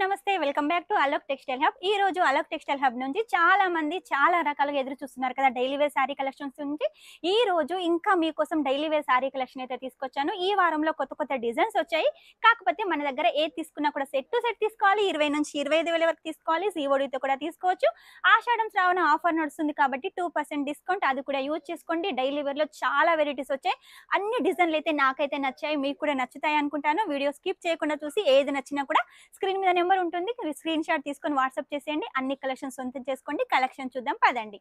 నమస్తే welcome back to Alok textile hub. ఈ రోజు అలోక్ టెక్స్టైల్ హబ్ నుంచి చాలా మంది చాలా రకాలుగా ఎదురు చూస్తున్నారు కదా డైలీ వేర్ సారీ కలెక్షన్స్ నుంచి. ఈ రోజు ఇంకా మీకోసం డైలీ వేర్ సారీ కలెక్షన్ అయితే తీసుకొచ్చాను. ఈ వారంలో కొత్త కొత్త డిజైన్స్ వచ్చాయి. కాకపోతే మన దగ్గర ఏది తీసుకున్నా కూడా సెట్ టు సెట్ తీసుకోవాలి. 20 నుంచి 25,000 వరకు తీసుకోవాలి. సీఓడితో కూడా తీసుకోవచ్చు. ఆషాఢం శ్రావణ ఆఫర్ నడుస్తుంది కాబట్టి 2% డిస్కౌంట్, అది కూడా యూజ్ చేసుకోండి. డైలీ వేర్ లో చాలా వెరైటీస్ వచ్చాయి. అన్ని డిజైన్లు అయితే నాకైతే నచ్చాయి, మీకు కూడా నచ్చుతాయి అనుకుంటాను. వీడియో స్కిప్ చేయకుండా చూసి ఏది నచ్చినా కూడా స్క్రీన్ మీద నెంబర్ ఉంటుంది, స్క్రీన్ షాట్ తీసుకొని వాట్సాప్ చేసేయండి. అన్ని కలెక్షన్స్ సొంతం చేసుకోండి. కలెక్షన్ చూద్దాం పదండి.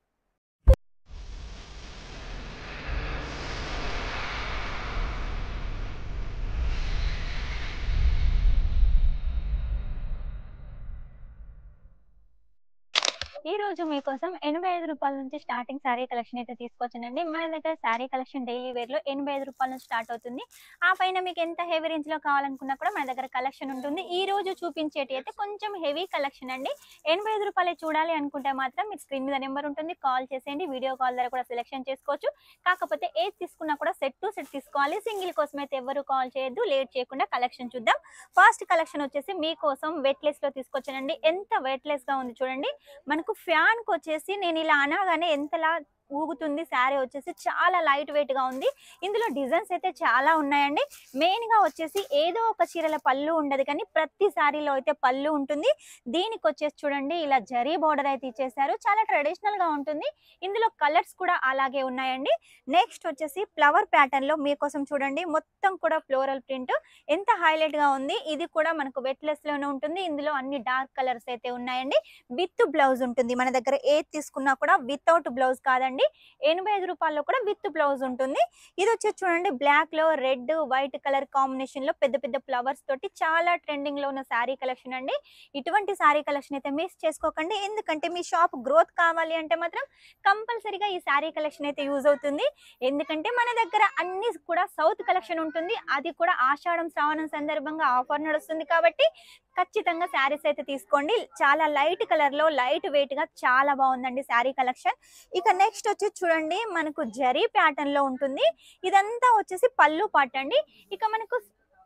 ఈ రోజు మీకోసం 85 రూపాయల నుంచి స్టార్టింగ్ సారీ కలెక్షన్ అయితే తీసుకొచ్చానండి. మన దగ్గర సారీ కలెక్షన్ డైలీ వేర్ లో 85 రూపాయల నుంచి స్టార్ట్ అవుతుంది. ఆ పైన మీకు ఎంత హెవీ రేంజ్ లో కావాలనుకున్నా కూడా మన దగ్గర కలెక్షన్ ఉంటుంది. ఈ రోజు చూపించేటి అయితే కొంచెం హెవీ కలెక్షన్ అండి. 85 రూపాయలే చూడాలి అనుకుంటే మాత్రం మీరు స్క్రీన్ మీద నెంబర్ ఉంటుంది, కాల్ చేసేయండి. వీడియో కాల్ ద్వారా కూడా సెలెక్షన్ చేసుకోవచ్చు. కాకపోతే ఏది తీసుకున్నా కూడా సెట్ టు సెట్ తీసుకోవాలి. సింగిల్ కోసం అయితే ఎవరు కాల్ చేయొద్దు. లేట్ చేయకుండా కలెక్షన్ చూద్దాం. ఫస్ట్ కలెక్షన్ వచ్చేసి మీకోసం వెయిట్లెస్ లో తీసుకొచ్చానండి. ఎంత వెయిట్లెస్ గా ఉంది చూడండి. మనకు ఫ్యాన్ కి వచ్చేసి నేను ఇలా అనగానే ఎంతలా ఊగుతుంది. శారీ వచ్చేసి చాలా లైట్ వెయిట్ గా ఉంది. ఇందులో డిజైన్స్ అయితే చాలా ఉన్నాయండి. మెయిన్ గా వచ్చేసి ఏదో ఒక చీరల పళ్ళు ఉండదు, కానీ ప్రతి శారీలో అయితే పళ్ళు ఉంటుంది. దీనికి వచ్చేసి చూడండి ఇలా జరీ బోర్డర్ అయితే ఇచ్చేసారు. చాలా ట్రెడిషనల్ గా ఉంటుంది. ఇందులో కలర్స్ కూడా అలాగే ఉన్నాయండి. నెక్స్ట్ వచ్చేసి ఫ్లవర్ ప్యాటర్న్ లో మీకోసం చూడండి మొత్తం కూడా ఫ్లోరల్ ప్రింట్ ఎంత హైలైట్ గా ఉంది. ఇది కూడా మనకు వెయిట్లెస్ లోనే ఉంటుంది. ఇందులో అన్ని డార్క్ కలర్స్ అయితే ఉన్నాయండి. విత్ బ్లౌజ్ ఉంటుంది. మన దగ్గర ఏది తీసుకున్నా కూడా వితౌట్ బ్లౌజ్ కాదండి. 85 రూపాయల్లో కూడా విత్ బ్లౌజ్ ఉంటుంది. ఇది వచ్చేసి చూడండి బ్లాక్ లో రెడ్ వైట్ కలర్ కాంబినేషన్ లో పెద్ద పెద్ద ఫ్లవర్స్ తోటి చాలా ట్రెండింగ్ లో ఉన్న శారీ కలెక్షన్ అండి. ఇటువంటి శారీ కలెక్షన్ అయితే మిస్ చేసుకోకండి. ఎందుకంటే మీ షాప్ గ్రోత్ కావాలి అంటే మాత్రం కంపల్సరీగా ఈ శారీ కలెక్షన్ అయితే యూజ్ అవుతుంది. ఎందుకంటే మన దగ్గర అన్ని కూడా సౌత్ కలెక్షన్ ఉంటుంది. అది కూడా ఆషాఢం శ్రావణం సందర్భంగా ఆఫర్ నడుస్తుంది కాబట్టి ఖచ్చితంగా శారీస్ అయితే తీసుకోండి. చాలా లైట్ కలర్ లో లైట్ వెయిట్ గా చాలా బాగుందండి శారీ కలెక్షన్. ఇక నెక్స్ట్ వచ్చి చూడండి మనకు జరీ ప్యాటర్న్ లో ఉంటుంది. ఇదంతా వచ్చేసి పళ్ళు పార్ట్ అండి. ఇక మనకు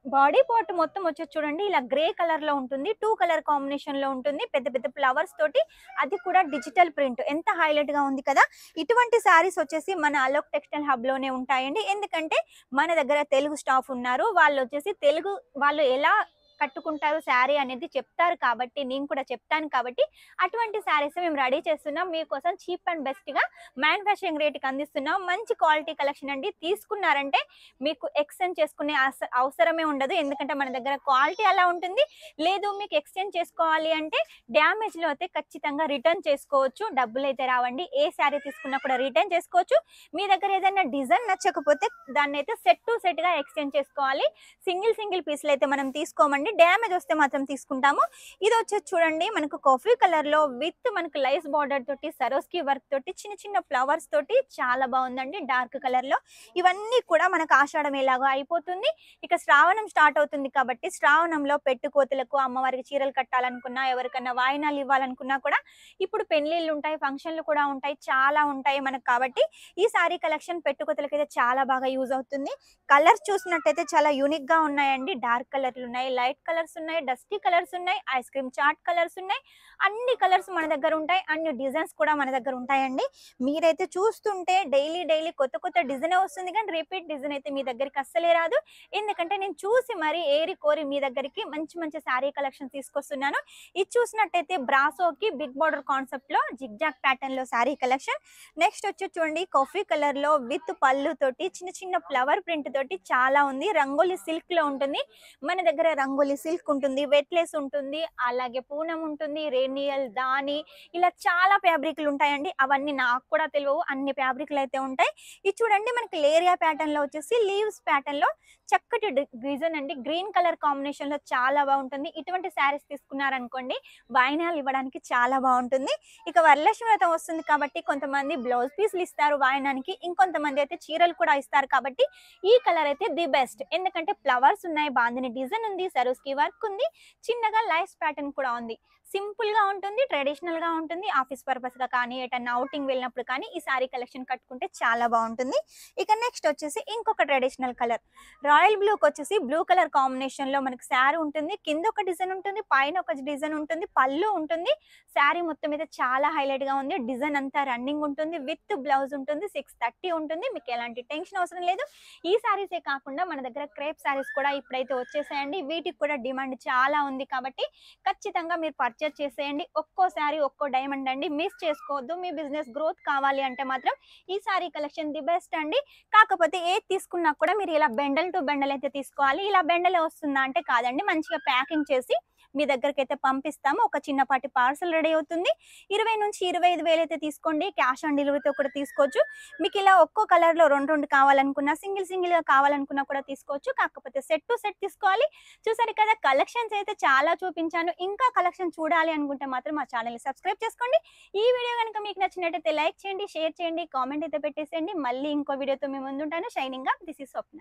బాడీ పార్ట్ మొత్తం వచ్చేసి చూడండి ఇలా గ్రే కలర్ లో ఉంటుంది. 2 కలర్ కాంబినేషన్ లో ఉంటుంది. పెద్ద పెద్ద ఫ్లవర్స్ తోటి, అది కూడా డిజిటల్ ప్రింట్ ఎంత హైలైట్ గా ఉంది కదా. ఇటువంటి శారీస్ వచ్చేసి మన అలోక్ టెక్స్టైల్ హబ్ లోనే ఉంటాయండి. ఎందుకంటే మన దగ్గర తెలుగు స్టాఫ్ ఉన్నారు. వాళ్ళు వచ్చేసి తెలుగు వాళ్ళు ఎలా కట్టుకుంటారు శారీ అనేది చెప్తారు కాబట్టి, నేను కూడా చెప్తాను కాబట్టి అటువంటి శారీస్ మేము రెడీ చేస్తున్నాం. మీకోసం చీప్ అండ్ బెస్ట్ గా మ్యానుఫ్యాక్చరింగ్ రేట్కి అందిస్తున్నాం. మంచి క్వాలిటీ కలెక్షన్ అండి. తీసుకున్నారంటే మీకు ఎక్స్చేంజ్ చేసుకునే అవసరమే ఉండదు. ఎందుకంటే మన దగ్గర క్వాలిటీ అలా ఉంటుంది. లేదు మీకు ఎక్స్చేంజ్ చేసుకోవాలి అంటే డ్యామేజ్ లో అయితే ఖచ్చితంగా రిటర్న్ చేసుకోవచ్చు. డబ్బులు అయితే రావండి. ఏ శారీ తీసుకున్నా కూడా రిటర్న్ చేసుకోవచ్చు. మీ దగ్గర ఏదైనా డిజైన్ నచ్చకపోతే దాన్ని అయితే సెట్ టు సెట్ గా ఎక్స్చేంజ్ చేసుకోవాలి. సింగిల్ పీస్లు అయితే మనం తీసుకోమండి. డ్యామేజ్ వస్తే మాత్రం తీసుకుంటాము. ఇది వచ్చేసి చూడండి మనకు కాఫీ కలర్ లో విత్ మనకు లైస్ బార్డర్ తోటి సరోస్కి వర్క్ తోటి చిన్న చిన్న ఫ్లవర్స్ తోటి చాలా బాగుందండి. డార్క్ కలర్ లో ఇవన్నీ కూడా మనకు ఆషాఢం ఎలాగో అయిపోతుంది. ఇక శ్రావణం స్టార్ట్ అవుతుంది కాబట్టి శ్రావణంలో పెట్టుకోతలకు అమ్మవారికి చీరలు కట్టాలనుకున్నా, ఎవరికన్నా వాయినాలు ఇవ్వాలనుకున్నా కూడా ఇప్పుడు పెళ్లిళ్ళు ఉంటాయి, ఫంక్షన్లు కూడా ఉంటాయి, చాలా ఉంటాయి మనకు. కాబట్టి ఈ సారీ కలెక్షన్ పెట్టుకోతలకు అయితే చాలా బాగా యూజ్ అవుతుంది. కలర్స్ చూసినట్టయితే చాలా యూనిక్ గా ఉన్నాయండి. డార్క్ కలర్లు ఉన్నాయి, లైట్ కలర్స్ ఉన్నాయి, డస్టీ కలర్స్ ఉన్నాయి, ఐస్ క్రీమ్ చాట్ కలర్స్ ఉన్నాయి. అన్ని కలర్స్ మన దగ్గర ఉంటాయి. అన్ని డిజైన్స్ కూడా మన దగ్గర ఉంటాయండి. మీరైతే చూస్తుంటే డైలీ కొత్త కొత్త డిజైన్ వస్తుంది, కానీ రిపీట్ డిజైన్ అయితే మీ దగ్గరికి అస్సలే రాదు. ఎందుకంటే నేను చూసి మరి ఏరి కోరి మీ దగ్గరికి మంచి మంచి శారీ కలెక్షన్ తీసుకొస్తున్నాను. ఇది చూసినట్టయితే బ్రాసోకి బిగ్ బార్డర్ కాన్సెప్ట్ లో జిగ్జాగ్ ప్యాటర్న్ లో శారీ కలెక్షన్. నెక్స్ట్ వచ్చి చూడండి కాఫీ కలర్ లో విత్ పళ్ళు తోటి చిన్న చిన్న ఫ్లవర్ ప్రింట్ తోటి చాలా ఉంది. రంగోలీ సిల్క్ లో ఉంటుంది. మన దగ్గర రంగోలీ సిల్క్ ఉంటుంది, వెట్లెస్ ఉంటుంది, అలాగే పూనం ఉంటుంది, రేనియల్ దాని ఇలా చాలా ఫ్యాబ్రిక్లు ఉంటాయండి. అవన్నీ నాకు కూడా తెలియవు, అన్ని ఫ్యాబ్రిక్లు అయితే ఉంటాయి. ఇది చూడండి మనకి లేరియా ప్యాటర్న్ లో వచ్చేసి లీవ్స్ ప్యాటర్న్ లో చక్కటి డిజైన్ అండి. గ్రీన్ కలర్ కాంబినేషన్ లో చాలా బాగుంటుంది. ఇటువంటి శారీస్ తీసుకున్నారనుకోండి వాయినాలు ఇవ్వడానికి చాలా బాగుంటుంది. ఇక వరలక్ష్మి వ్రతం వస్తుంది కాబట్టి కొంతమంది బ్లౌజ్ పీస్లు ఇస్తారు వాయినానికి, ఇంకొంతమంది అయితే చీరలు కూడా ఇస్తారు. కాబట్టి ఈ కలర్ అయితే ది బెస్ట్. ఎందుకంటే ఫ్లవర్స్ ఉన్నాయి, బాందిని డిజైన్ ఉంది, సరోస్ బ్లౌజ్ కి వర్క్ ఉంది, చిన్నగా లైస్ ప్యాటర్న్ కూడా ఉంది. సింపుల్ గా ఉంటుంది, ట్రెడిషనల్ గా ఉంటుంది. ఆఫీస్ పర్పస్ గా కానీ ఎటన్నా అవుటింగ్ వెళ్ళినప్పుడు కానీ ఈ సారీ కలెక్షన్ కట్టుకుంటే చాలా బాగుంటుంది. ఇక నెక్స్ట్ వచ్చేసి ఇంకొక ట్రెడిషనల్ కలర్ రాయల్ బ్లూకి వచ్చేసి బ్లూ కలర్ కాంబినేషన్ లో మనకి శారీ ఉంటుంది. కింద ఒక డిజైన్ ఉంటుంది, పైన ఒక డిజైన్ ఉంటుంది, పళ్ళు ఉంటుంది. శారీ మొత్తం మీద చాలా హైలైట్ గా ఉంది. డిజైన్ అంతా రన్నింగ్ ఉంటుంది, విత్ బ్లౌజ్ ఉంటుంది. 630 ఉంటుంది. మీకు ఎలాంటి టెన్షన్ అవసరం లేదు. ఈ శారీసే కాకుండా మన దగ్గర క్రేప్ శారీస్ కూడా ఇప్పుడైతే వచ్చేసాయండి. వీటికి కూడా డిమాండ్ చాలా ఉంది కాబట్టి ఖచ్చితంగా మీరు పర్చేస్ చేసేయండి. ఒక్కో శారీ ఒక్కో డైమండ్ అండి, మిస్ చేసుకోవద్దు. మీ బిజినెస్ గ్రోత్ కావాలి అంటే మాత్రం ఈ శారీ కలెక్షన్ ది బెస్ట్ అండి. కాకపోతే ఏది తీసుకున్నా కూడా మీరు ఇలా బెండల్ టు బెండల్ అయితే తీసుకోవాలి. ఇలా బెండలే వస్తుందా అంటే కాదండి, మంచిగా ప్యాకింగ్ చేసి మీ దగ్గరికి అయితే పంపిస్తాము. ఒక చిన్నపాటి పార్సల్ రెడీ అవుతుంది. 20 నుంచి 25 వేలు అయితే తీసుకోండి. క్యాష్ ఆన్ డెలివరీతో కూడా తీసుకోవచ్చు. మీకు ఇలా ఒక్కో కలర్ లో రెండు రెండు కావాలనుకున్నా, సింగిల్ గా కావాలనుకున్నా కూడా తీసుకోవచ్చు. కాకపోతే సెట్ టు సెట్ తీసుకోవాలి. చూసారు కదా, కలెక్షన్స్ అయితే చాలా చూపించాను. ఇంకా కలెక్షన్ చూడాలి అనుకుంటే మాత్రం మా ఛానల్ ని సబ్స్క్రైబ్ చేసుకోండి. ఈ వీడియో కనుక మీకు నచ్చినట్టయితే లైక్ చేయండి, షేర్ చేయండి, కామెంట్ అయితే పెట్టేసేయండి. మళ్ళీ ఇంకో వీడియోతో మీ ముందుంటాను. షైనింగ్ గా, దిస్ ఇస్ స్వప్న.